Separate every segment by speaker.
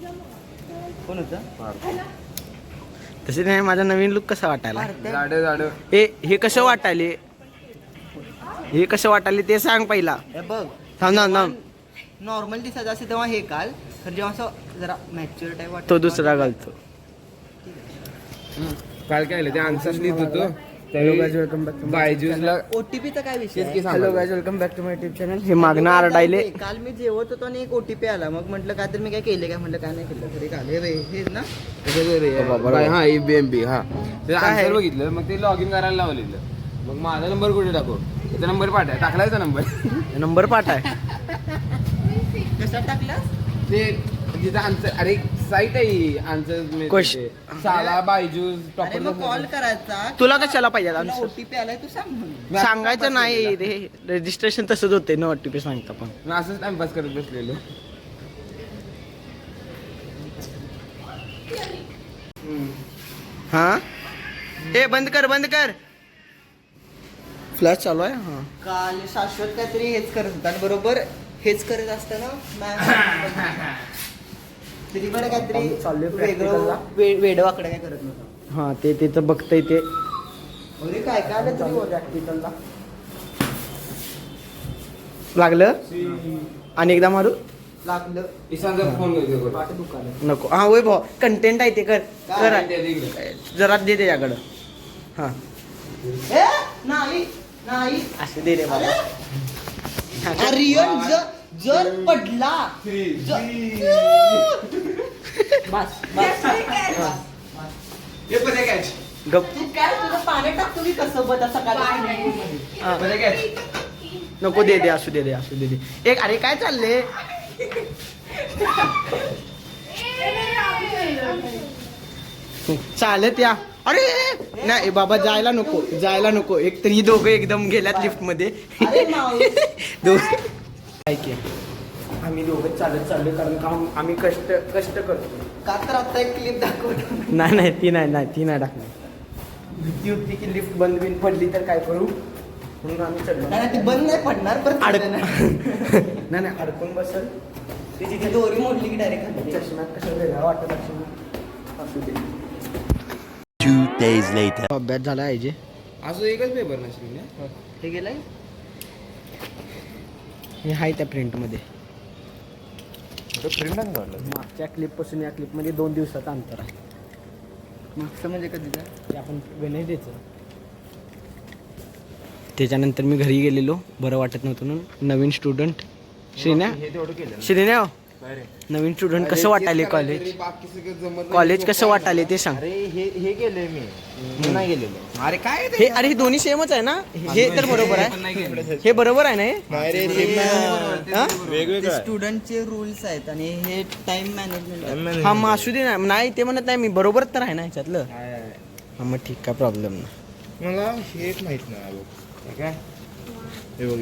Speaker 1: कोण होतं?
Speaker 2: तसे नाही, माझा नवीन लुक कसा वाटायला?
Speaker 1: जाड
Speaker 2: हे कसं वाटायले? हे कसं वाटायले ते सांग पहिला.
Speaker 1: हे बघ,
Speaker 2: थांब.
Speaker 1: नॉर्मल दिसायचं असेल तेव्हा हे काल, तर जेव्हा असं जरा मॅच्युअर टाईप वाटत
Speaker 2: तो दुसरा घालतो.
Speaker 3: काल काय आलं ते आन्सर लिहित होतो.
Speaker 2: Hello guys, welcome back to
Speaker 3: बायजूसला
Speaker 1: ओटीपीचा काय विषय आहे?
Speaker 2: Hello guys, welcome back to my YouTube channel. हे मागणं आरडायले.
Speaker 1: काल मी जेवत होतो आणि एक ओटीपी आला, मग म्हटलं काय तर मी काय केले काय, म्हटलं काय नाही केलं तरी काल हेच ना.
Speaker 3: हा EBMB हा ते आन्सर बघितलं, मग ते लॉग इन करायला लावलेलं. मग माझा नंबर कुठे टाकू? त्याचा नंबर टाकलायचा
Speaker 2: नंबर पाठ आहे.
Speaker 1: कशात टाकला?
Speaker 3: ते जिथं आन्सर, अरे साईट आहे आन्सर साला बायजूस
Speaker 1: अरे मग कॉल करायचा.
Speaker 2: तुला कशाला पाहिजे आन्सर?
Speaker 1: ओटीपी आलाय तू सांग म्हणून.
Speaker 2: सांगायचं नाही रे, रजिस्ट्रेशन तसंच होते ना, OTP सांगता पण.
Speaker 3: मी असंच टाइमपास करत बसलेलो.
Speaker 2: हा ए बंद कर. फ्लॅश चालू आहे. हा
Speaker 1: काल शाश्वत काहीतरी हेच करत होता आणि बरोबर हेच करत असताना तरी बरं काहीतरी
Speaker 2: चाललोय
Speaker 1: वेगळं वेडवाकडे काय करत नव्हतं.
Speaker 2: हा ते तिथं बघतय ते.
Speaker 1: अरे काय काय आलं तरी
Speaker 2: प्रॅक्टिकलला लागलं. आणि एकदा मारू.
Speaker 1: लागलं.
Speaker 3: ईशानचा फोन घेतो.
Speaker 1: पाठ दुखायला.
Speaker 2: नको. हा होय भाऊ, कंटेंट आहे ते कर. जरा दे त्याच्याकडं. हा
Speaker 1: ए, नाही नाही
Speaker 2: असं दे रे मला.
Speaker 1: आर्यन जर पडला बस
Speaker 2: गप.
Speaker 1: तू काय तुझं पाण्यात टाकतो मी कसं बता सकाळी.
Speaker 2: नको दे असू दे एक. अरे काय चाललंय? चालत या. अरे नाही बाबा, जायला नको. एक तर ही दोघं एकदम गेल्यात लिफ्ट मध्ये.
Speaker 1: अरे माऊस.
Speaker 2: आम्ही दोघं चाललोय कारण का आम्ही कष्ट करतो.
Speaker 1: का तर आता एक क्लिप दाखवतो.
Speaker 2: नाही ती नाही टाकणार. भीती होती की लिफ्ट बंद पडली तर काय करू, म्हणून आम्ही चढलो.
Speaker 1: नाही ती बंद नाही पडणार पण
Speaker 2: नाही अडकून बसल.
Speaker 1: तिची दोरी मोडली की डायरेक्ट
Speaker 2: चष्म्यात कसं वेगळा वाटत असेल. असू दे.
Speaker 4: 2 days later.
Speaker 2: अभ्यास झाला आहे जे.
Speaker 3: असं एकच पेपर नसेल ना.
Speaker 1: हे गेलंय.
Speaker 2: हे आहे त्या प्रिंटमध्ये.
Speaker 3: प्रिंट काढलं
Speaker 2: मागच्या क्लिपपासून या क्लिपमध्ये 2 दिवसाचं अंतर आहे.
Speaker 1: मागचं म्हणजे कधी
Speaker 2: ते आपण वेनेसडेचं. त्याच्यानंतर मी घरी गेलेलो, बरं वाटत नव्हतं म्हणून. नवीन स्टुडंट श्रीन्या नवीन स्टुडंट कसं वाटायले कॉलेज कसं वाटायले ते सांग.
Speaker 1: अरे हे गेलोय मी नाही गेलेलो.
Speaker 3: अरे काय
Speaker 2: हे दोन्ही सेमच आहे ना. हे तर बरोबर आहे. हे बरोबर आहे ना.
Speaker 1: हे स्टुडंटचे रूल्स आहेत आणि हे टाइम मॅनेजमेंट.
Speaker 2: हा मग असू दे नाही ते म्हणत नाही मी, बरोबर तर आहे ना ह्याच्यातलं. हा मग ठीक, काय प्रॉब्लेम नाही.
Speaker 3: मला हे एक माहित नाही काय. हे बघ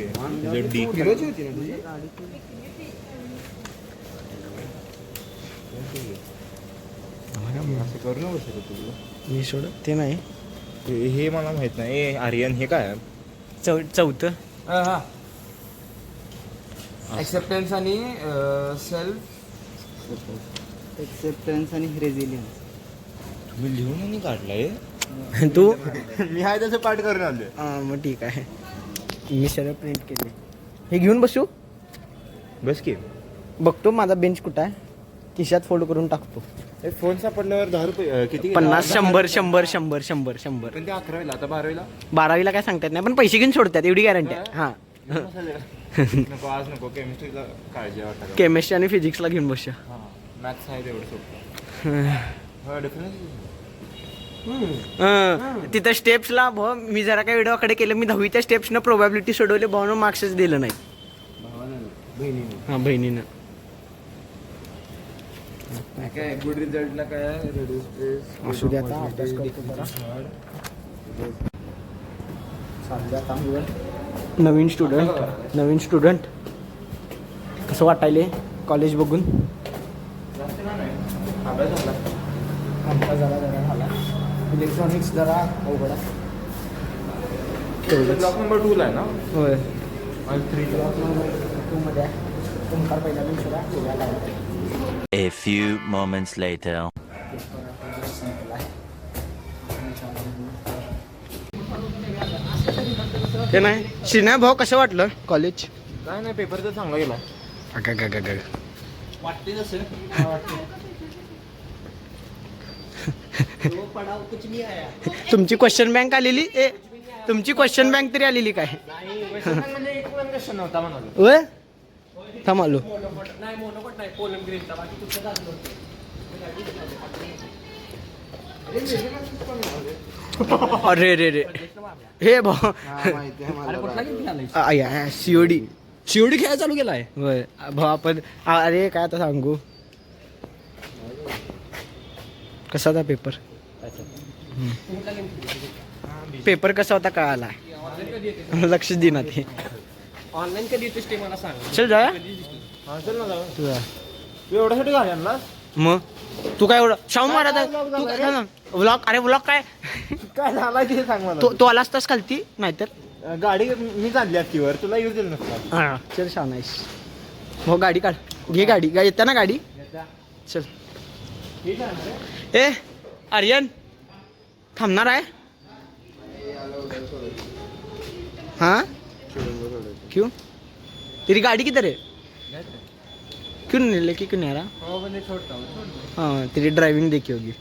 Speaker 3: असं करू नको शकत तुला.
Speaker 2: मी सोड ते नाही.
Speaker 3: हे मला माहित नाही. आर्यन हे काय
Speaker 2: चौथं
Speaker 3: ऍक्सेप्टन्स आणि
Speaker 1: एक्सेप्टन्स आणि रेझिलियन्स.
Speaker 3: तुम्ही लिहून आणि काढलाय.
Speaker 2: तू.
Speaker 3: मी हाय तसं पाठ करून आलोय.
Speaker 2: हा मग ठीक आहे. मी सगळं प्रिंट केले. हे घेऊन बसू.
Speaker 3: बस की
Speaker 2: बघतो माझा बेंच कुठं आहे, खिशात फोल्ड करून टाकतो.
Speaker 3: फोन सापडल्यावर 10 रुपये किती?
Speaker 2: 50 100
Speaker 3: पण ते 11वीला आता 12वीला
Speaker 2: 12वीला काय सांगतात नाही, पण पैसे घेऊन सोडतात एवढी गॅरंटी आहे. हा
Speaker 3: नको आज नको. केमिस्ट्रीला काळजी वाटत.
Speaker 2: केमिस्ट्री आणि फिजिक्सला घेऊन बसूया.
Speaker 3: मॅथ्स आहे तेवढं सोपं.
Speaker 2: तिथं स्टेप्सला मी जरा काय व्हिडिओकडे केलं, मी 10वीच्या स्टेप्सनं प्रोबॅबिलिटी सोडवले, भावानं मार्क्सच दिलं नाही. हा बहिणीनं.
Speaker 3: काय गुड रिझल्टला काय
Speaker 2: असू दे आता अभ्यास करतो जरा. नवीन स्टुडंट कसं वाटायले कॉलेज बघून? आमचा जरा झाला. इलेक्ट्रॉनिक्स जरा अवघड आहे.
Speaker 3: ब्लॉक नंबर 2 ला आहे ना.
Speaker 2: होय
Speaker 3: आणि 3
Speaker 2: ब्लॉक नंबर 2 मध्ये आहे. तुमकार पहिला दिवशीला
Speaker 4: A few moments later.
Speaker 2: ते नाही श्रीना भाऊ कसं वाटलं कॉलेज?
Speaker 3: काय नाही, पेपर तर चांगला गेला.
Speaker 1: वाटते तसं
Speaker 2: तुमची क्वेश्चन बँक आलेली तुमची क्वेश्चन बँक तरी आलेली काय?
Speaker 3: म्हणजे एक पण क्वेश्चन नव्हता म्हणालो.
Speaker 2: वय थांब आलो. अरे रे रे हे भाऊ सीओडी खेळायला चालू केलाय. होय भाऊ आपण अरे काय आता सांगू. कसा होता पेपर कसा होता कळाला? लक्ष देणार ते.
Speaker 3: ऑनलाईन कधी येतोस ते मला सांग.
Speaker 2: चल जाऊया.
Speaker 3: चल ना जाऊ.
Speaker 2: तुझा
Speaker 3: तू एवढ्यासाठी घाल आणला
Speaker 2: मग तू काय एवढं शाहू महाराज व्लॉग? अरे व्लॉग काय
Speaker 3: काय झाला ते सांग मला.
Speaker 2: तू आला असतास खालती नाहीतर
Speaker 3: गाडी मी चालली असतीवर तुला येऊ दिलं नसतं.
Speaker 2: हा चल छान आहेस. हो गाडी काढ, घे गाडी. येता ना गाडी? चल. ए आर्यन थांबणार आहे? हाँ क्यों? तेरी गाड़ी किधर है? क्यों नहीं लेके क्यों नहीं आ रहा? हाँ तेरी ड्राइविंग देखी होगी.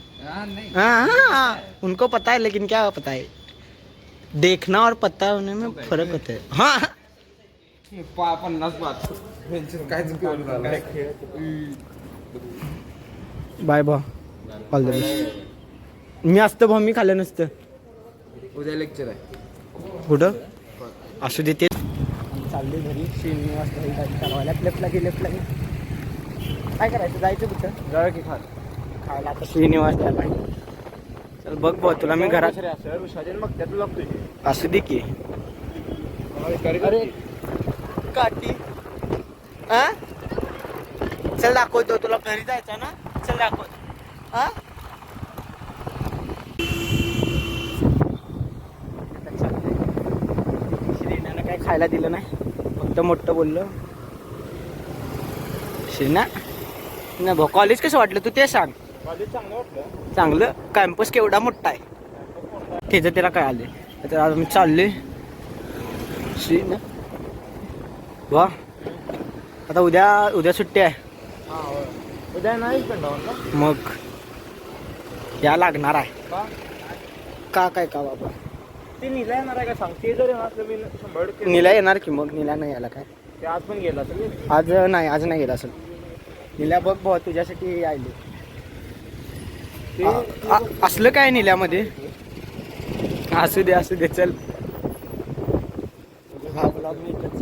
Speaker 2: हाँ उनको पता है, लेकिन क्या पता है, देखना और पता होने में फर्क होता है. हाँ
Speaker 3: 50 बात
Speaker 2: बाय भाऊ, ऑल द बेस्ट. मी असतं भाऊ, मी खाल्लं नसतं.
Speaker 3: उद्या लेक्चर आहे
Speaker 2: कुठं असू दे. ते चालले घरी. श्रीनिवास घरी गाडी चालवायला. लेफ्टला गे. काय करायचं? जायचं कुठं?
Speaker 3: जाऊया की
Speaker 2: खायला आता श्रीनिवास द्यायला. चल बघ भाऊ, तुला मी घरात
Speaker 3: मग त्यात लागतोय.
Speaker 2: असू दे की. अरे काठी हा चल दाखवतो तुला. घरी जायचं ना, चल दाखवतो. हा श्रीनानं काय खायला दिलं नाही, फक्त मोठं बोललो. श्रीना नाही भाऊ, कॉलेज कसं वाटलं तू ते सांग.
Speaker 3: कॉलेज चांगलं वाटलं.
Speaker 2: चांगलं. कॅम्पस केवढा मोठा आहे त्याचं त्याला काय आले. तर आज मी चालले श्रीना. वा आता उद्या सुट्टी आहे.
Speaker 3: उद्या नाही पण
Speaker 2: मग या लागणार आहे. का काय का बाबा?
Speaker 3: ते नीला येणार आहे का सांग. ते जर येणार मी 100%
Speaker 2: नीला येणार की. मग नीला नाही यायला काय?
Speaker 3: ते आज पण गेला असेल.
Speaker 2: आज नाही गेला असेल. नीला बघ भाऊ तुझ्यासाठी आले. असलं काय नील्यामध्ये? असू दे चल. हा ब्लॉग मी इथंच